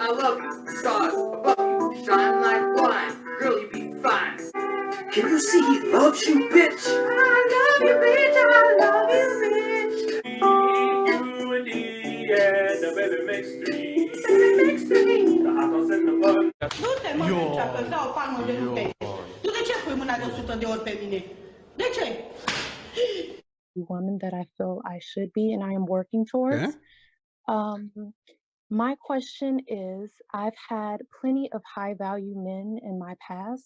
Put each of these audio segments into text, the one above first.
I love you. Stars above you shine like blind. Girl, you be fine. Can you see he loves you, bitch? I love you, bitch. I love you, bitch. You and D and the baby makes three. Baby makes three. The hot dogs in the bun. Nu te mă ducea că dau palmă de nu te. Tu de ce pui mâna de 100 de ori pe mine? De ce? Woman that I feel I should be and I am working towards. Okay. My question is, I've had plenty of high value men in my past.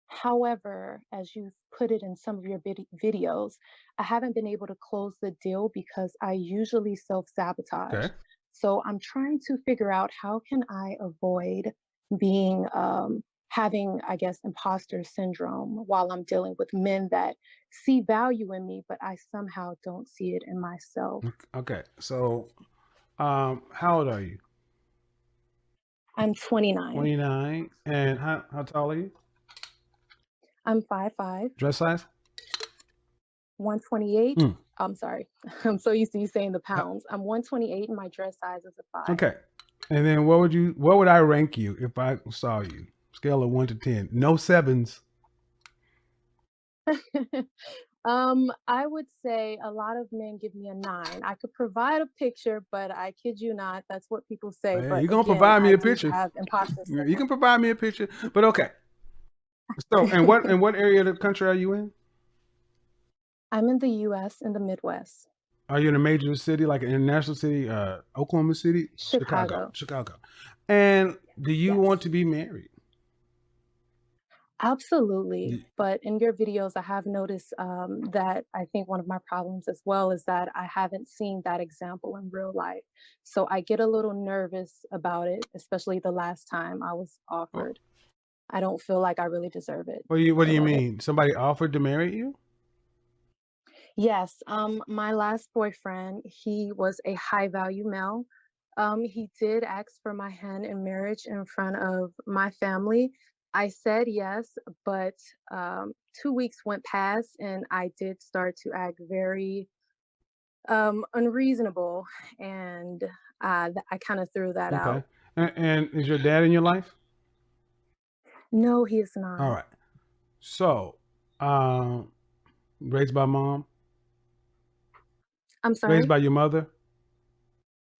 However, as you've put it in some of your videos, I haven't been able to close the deal because I usually self-sabotage. Okay. So I'm trying to figure out how can I avoid being having, I guess, imposter syndrome while I'm dealing with men that see value in me, but I somehow don't see it in myself. Okay. So, how old are you? I'm 29. 29. And how tall are you? I'm 5'5". Dress size? 128. I'm sorry. I'm so used to you saying the pounds. I'm 128 and my dress size is a 5. Okay. And then what would I rank you if I saw you? Scale of 1 to 10. No 7s. I would say a lot of men give me a 9. I could provide a picture, but I kid you not, that's what people say. Man, but you're gonna again, provide me I a do picture. have imposter syndrome. You can provide me a picture, but okay. So, and what area of the country are you in? I'm in the U.S. in the Midwest. Are you in a major city, like an international city, Oklahoma City? Chicago. And do you want to be married? Absolutely. But in your videos, I have noticed that I think one of my problems as well is that I haven't seen that example in real life. So I get a little nervous about it, especially the last time I was offered. I don't feel like I really deserve it. What do you mean? Somebody offered to marry you? Yes. My last boyfriend, he was a high value male. He did ask for my hand in marriage in front of my family. I said yes, but 2 weeks went past and I did start to act very unreasonable, and I kind of threw that out. And is your dad in your life? No, he is not. All right. So, raised by mom? I'm sorry? Raised by your mother?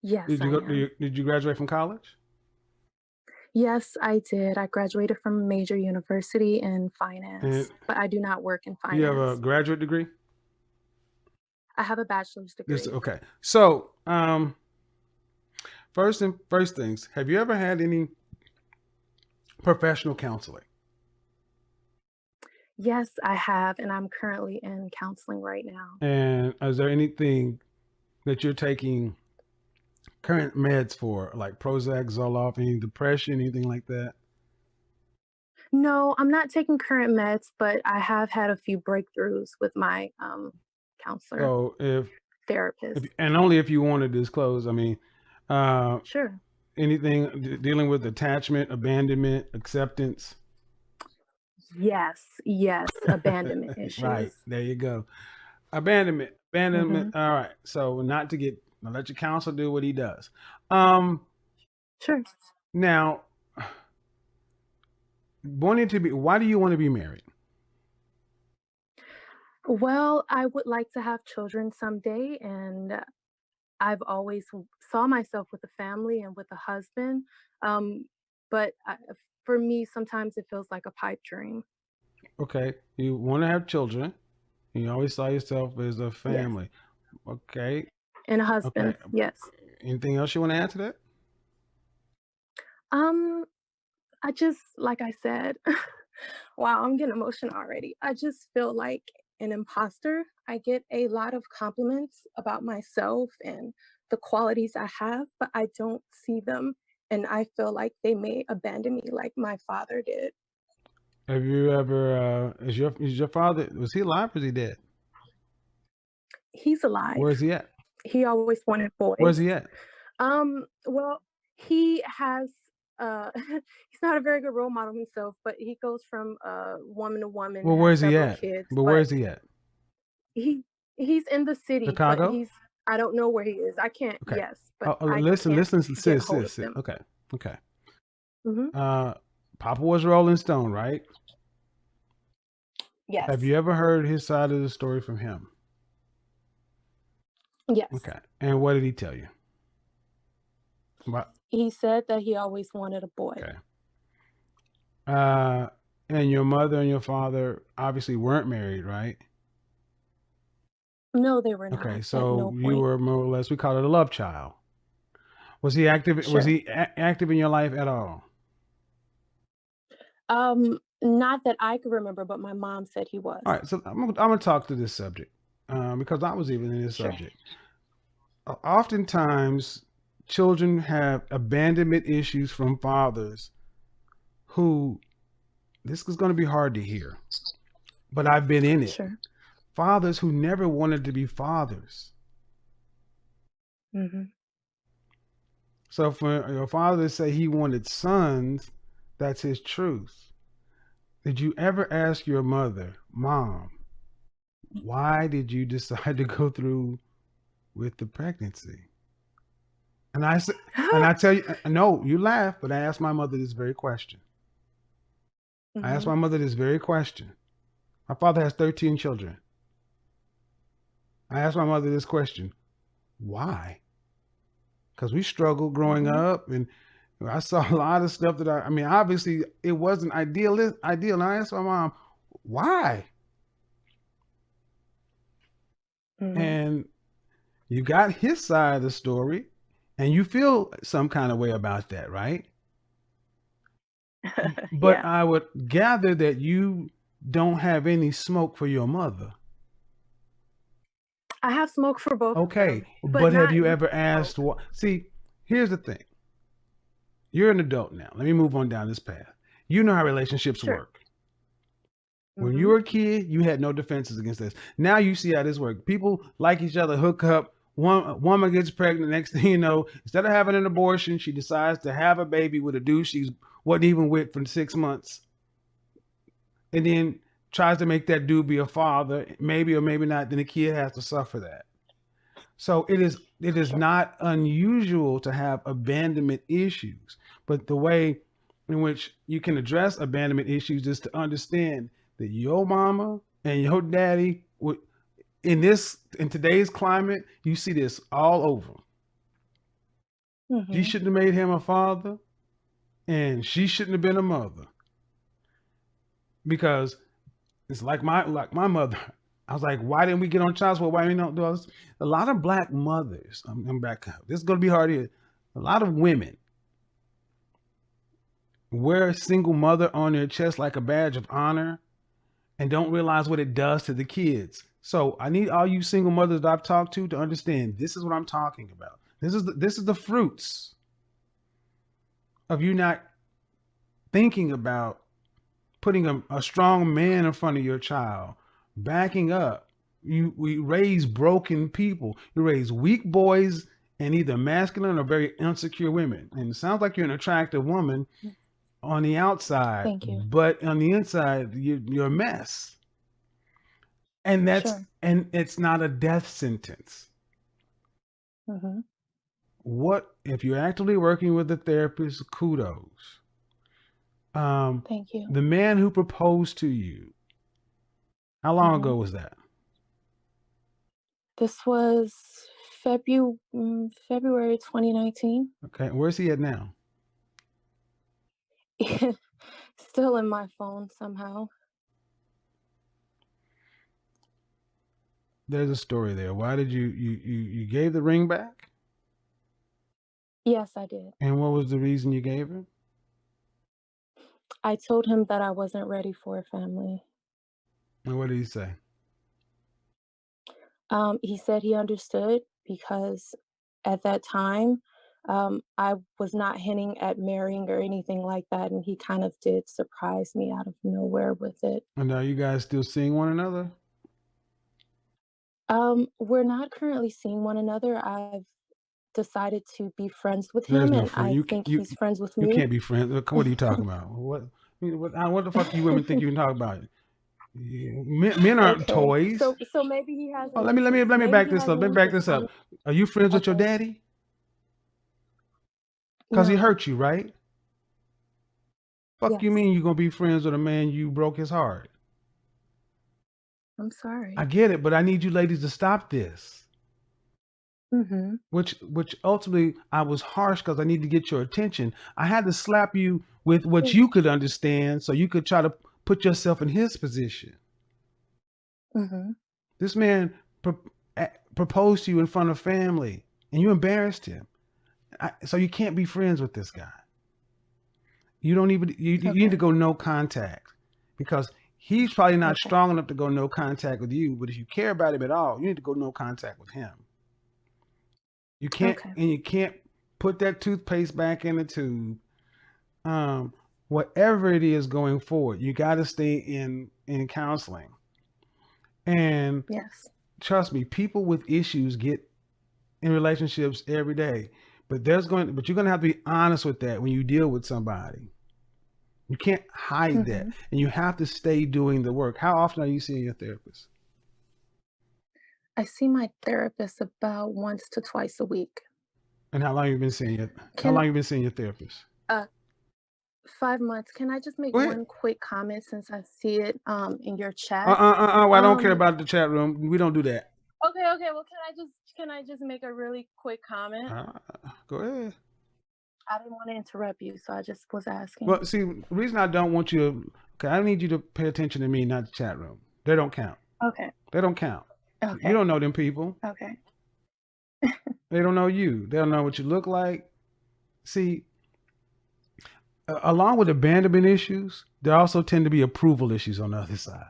Yes, did you graduate from college? Yes, I did. I graduated from a major university in finance, but I do not work in finance. You have a graduate degree? I have a bachelor's degree. Okay. So, first things, have you ever had any professional counseling? Yes, I have, and I'm currently in counseling right now. And is there anything that you're taking current meds for, like Prozac, Zoloft, any depression, anything like that? No, I'm not taking current meds, but I have had a few breakthroughs with my counselor. So therapist. And only if you want to disclose, I mean, sure. Anything dealing with attachment, abandonment, acceptance? Yes, abandonment issues. Right, there you go. Abandonment. All right. So I'll let your counselor do what he does. Sure. Now, why do you want to be married? Well, I would like to have children someday, and I've always saw myself with a family and with a husband. But for me, sometimes it feels like a pipe dream. Okay. You want to have children. You always saw yourself as a family. Yes. Okay. And a husband. Okay. Yes. Anything else you want to add to that? I just, like I said, wow, I'm getting emotional already. I just feel like an imposter. I get a lot of compliments about myself and the qualities I have, but I don't see them. And I feel like they may abandon me like my father did. Have you ever, is your father, was he alive or is he dead? He's alive. Where is he at? He always wanted boys. Where's he at? Well, he has, he's not a very good role model himself, but he goes from woman to woman. Well, where's he at? Kids, but where's he at? He's in the city. Chicago? But I don't know where he is. I can't, yes. But listen, sis. Okay. Okay. Hmm. Papa was Rolling Stone, right? Yes. Have you ever heard his side of the story from him? Yes. Okay. And what did he tell you? He said that he always wanted a boy. Okay. And your mother and your father obviously weren't married, right? No, they were not. Okay, At so no you point. were more or less, we call it a love child. Was he active? Sure. Was he active in your life at all? Not that I could remember, but my mom said he was. All right, so I'm gonna talk to this subject because I was even in this Sure. subject. Oftentimes, children have abandonment issues from fathers who, this is going to be hard to hear, but I've been in it. Sure. Fathers who never wanted to be fathers. Mm-hmm. So for your father to say he wanted sons, that's his truth. Did you ever ask your mother, Mom, why did you decide to go through with the pregnancy? And I said, and I tell you, no, you laugh, but I asked my mother this very question. I asked my mother this very question. My father has 13 children. I asked my mother this question. Why? Because we struggled growing up, and I saw a lot of stuff that I mean, obviously it wasn't ideal. And I asked my mom, why? And you got his side of the story, and you feel some kind of way about that, right? But Yeah. I would gather that you don't have any smoke for your mother. I have smoke for both of Okay, them, but have not you deep ever smoke. asked what? See, here's the thing. You're an adult now. Let me move on down this path. You know how relationships Sure. work. When you were a kid, you had no defenses against this. Now you see how this works. People like each other, hook up. One woman gets pregnant. Next thing you know, instead of having an abortion, she decides to have a baby with a dude she wasn't even with for 6 months, and then tries to make that dude be a father, maybe or maybe not. Then the kid has to suffer that. So it is not unusual to have abandonment issues, but the way in which you can address abandonment issues is to understand that your mama and your daddy would, in today's climate, you see this all over. She shouldn't have made him a father, and she shouldn't have been a mother, because it's like my mother. I was like, why didn't we get on child support? Why we don't do this? A lot of black mothers, I'm back up. This is going to be hard here. A lot of women wear a single mother on their chest like a badge of honor and don't realize what it does to the kids. So I need all you single mothers that I've talked to understand this is what I'm talking about. This is the fruits of you not thinking about putting a strong man in front of your child, backing up. We raise broken people. You raise weak boys and either masculine or very insecure women. And it sounds like you're an attractive woman on the outside. Thank you. But on the inside, you're a mess. And and it's not a death sentence. What if you're actively working with a therapist? Kudos. Thank you. The man who proposed to you, how long ago was that? This was February 2019. Okay, where's he at now? Still in my phone somehow. There's a story there. Why did you gave the ring back? Yes, I did. And what was the reason you gave it? I told him that I wasn't ready for a family. And what did he say? He said he understood because at that time, I was not hinting at marrying or anything like that, and he kind of did surprise me out of nowhere with it. And are you guys still seeing one another? We're not currently seeing one another. I've decided to be friends with him, There's no and friend. I think he's friends with You me. can't be friends. What are you talking about? What the fuck do you women think you can talk about? Men aren't Okay. toys. So maybe he has. Oh, let me back this up. Let me back this up. Are you friends with your daddy? Because he No. hurt you, right? Fuck you Yes. mean you're gonna be friends with a man you broke his heart? I'm sorry. I get it, but I need you ladies to stop this. Mm-hmm. Which ultimately I was harsh because I need to get your attention. I had to slap you with what you could understand so you could try to put yourself in his position. Mm-hmm. This man proposed to you in front of family and you embarrassed him. So you can't be friends with this guy. You don't even, you need to go no contact because he's probably not strong enough to go no contact with you. But if you care about him at all, you need to go no contact with him. You can't, and you can't put that toothpaste back in the tube. Whatever it is going forward, you got to stay in counseling. And yes, trust me, people with issues get in relationships every day. But you're going to have to be honest with that when you deal with somebody. You can't hide that, and you have to stay doing the work. How often are you seeing your therapist? I see my therapist about once to twice a week. And how long have you been seeing it? How long have you been seeing your therapist? 5 months. Can I just make one quick comment since I see it in your chat? Well, I don't care about the chat room. We don't do that. Okay. Well, can I just make a really quick comment? Go ahead. I didn't want to interrupt you, so I just was asking. Well, see, the reason I don't want you, I need you to pay attention to me, not the chat room. They don't count. Okay. They don't count. Okay. You don't know them people. Okay. They don't know you. They don't know what you look like. See, along with abandonment issues, there also tend to be approval issues on the other side.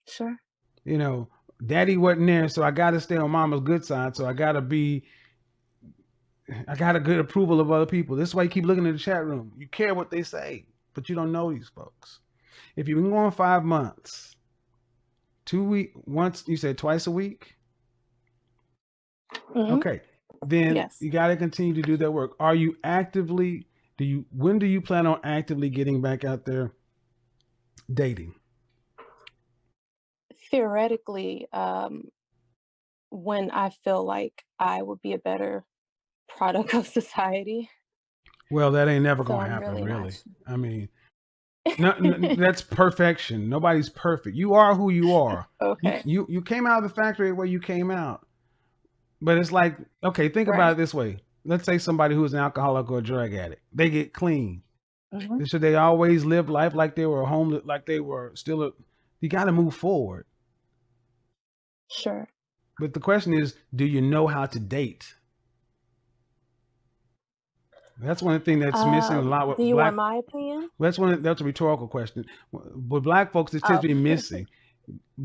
Sure. You know, daddy wasn't there, so I got to stay on mama's good side. So I got a good approval of other people. This is why you keep looking at the chat room. You care what they say, but you don't know these folks. If you've been going 5 months, 2 weeks, once, you said twice a week? Okay. Then you got to continue to do that work. Are you actively, when do you plan on actively getting back out there dating? Theoretically, when I feel like I would be a better product of society. Well, that ain't never going to happen, really. I mean, no, that's perfection. Nobody's perfect. You are who you are. Okay. You came out of the factory where you came out. But it's like, okay, think about it this way. Let's say somebody who's an alcoholic or a drug addict. They get clean. Should they always live life like they were homeless, like they were still you got to move forward. Sure. But the question is, do you know how to date? That's one thing that's missing a lot with do you want my opinion? That's a rhetorical question. With Black folks, it tends to be missing.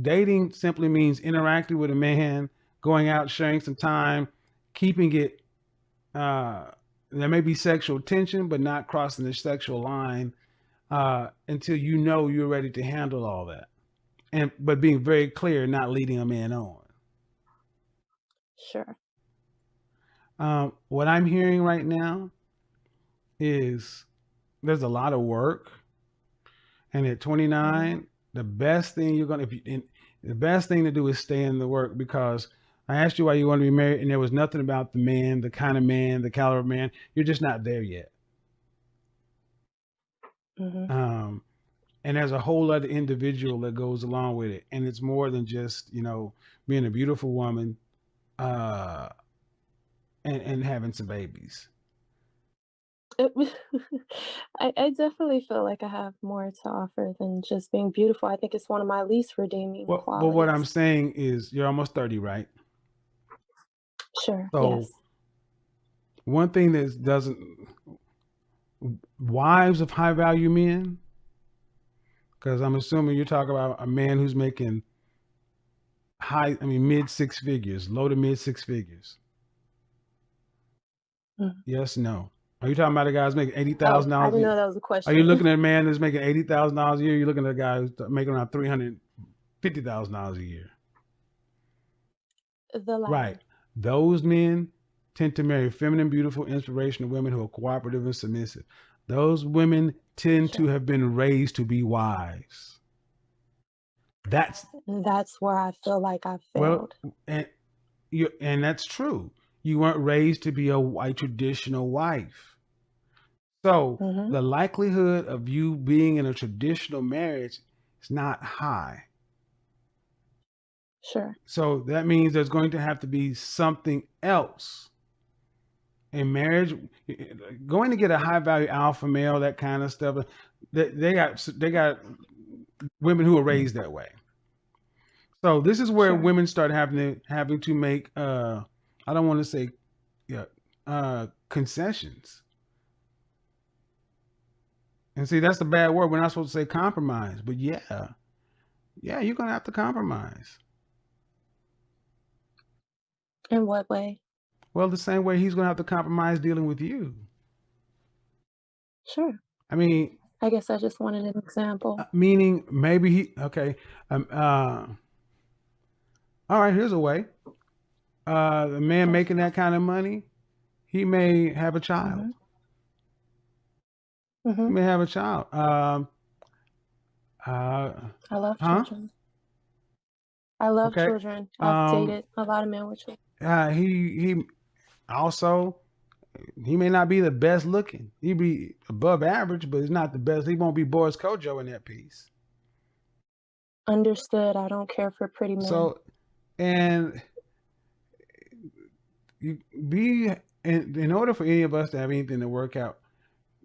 Dating simply means interacting with a man, going out, sharing some time, keeping it. There may be sexual tension, but not crossing the sexual line until you know you're ready to handle all that. But being very clear, not leading a man on. Sure. What I'm hearing right now is there's a lot of work, and at 29, the best thing the best thing to do is stay in the work, because I asked you why you want to be married, and there was nothing about the man, the kind of man, the caliber of man. You're just not there yet. And there's a whole other individual that goes along with it, and it's more than just being a beautiful woman and having some babies. I definitely feel like I have more to offer than just being beautiful. I think it's one of my least redeeming qualities. But what I'm saying is, you're almost 30, right? Sure. So yes. One thing that wives of high value men, because I'm assuming you're talking about a man who's making mid 6 figures, low to mid 6 figures. Yes, no. Are you talking about a guy who's making $80,000? I didn't know that was a question. Are you looking at a man that's making $80,000 a year? You're looking at a guy who's making around $350,000 a year. The latter. Right. Those men tend to marry feminine, beautiful, inspirational women who are cooperative and submissive. Those women tend to have been raised to be wives. That's where I feel like I failed. Well, and that's true. You weren't raised to be a traditional wife. So Mm-hmm. the likelihood of you being in a traditional marriage is not high. Sure. So that means there's going to have to be something else in marriage. Going to get a high value alpha male, that kind of stuff. They got women who are raised that way. So this is where Sure. women start having to make I don't want to say concessions. And see, that's the bad word. We're not supposed to say compromise, but yeah, you're gonna have to compromise. In what way? Well, the same way he's gonna have to compromise dealing with you. Sure. I mean, I guess I just wanted an example. meaning maybe he okay. All right, here's a way. The man making that kind of money, he may have a child. He Mm-hmm. may have a child. I love Huh? children. I love Okay. children. I've dated a lot of men with children. He also, he may not be the best looking. He be above average, but he's not the best. He won't be Boris Kojo in that piece. Understood. I don't care for pretty men. So, and you be in order for any of us to have anything to work out,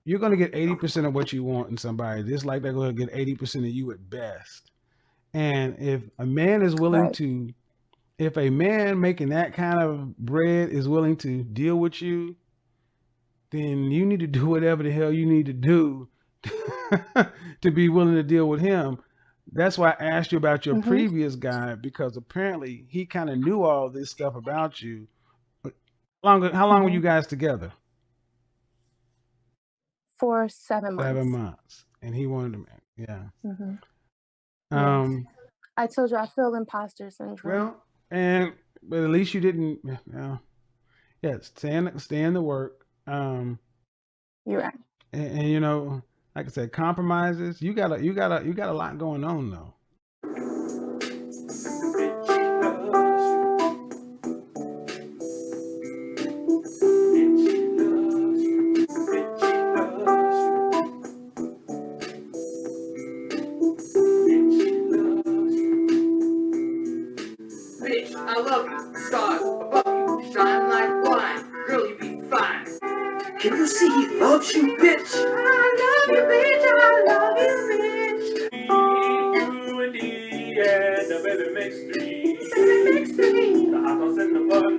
you're going to get 80% of what you want in somebody. Just like they're going to get 80% of you at best. And if a man is willing Right. to, if a man making that kind of bread is willing to deal with you, then you need to do whatever the hell you need to do to be willing to deal with him. That's why I asked you about your previous guy, because apparently he kind of knew all this stuff about you. How long were you guys together? For 7 months. 7 months. And he wanted to, yeah. Mm-hmm. Um, Yes. I told you I feel imposter syndrome. well, but at least you didn't, stay in the work. You're right. And you know, like I said, compromises. You got a lot going on though. Bitch, I love you. Stars above you, shine like wine. Girl, you be fine. Can you see he loves you, bitch? I love you, bitch. I love you, bitch. You and D and the baby makes three. Baby, makes me. The icons in the button.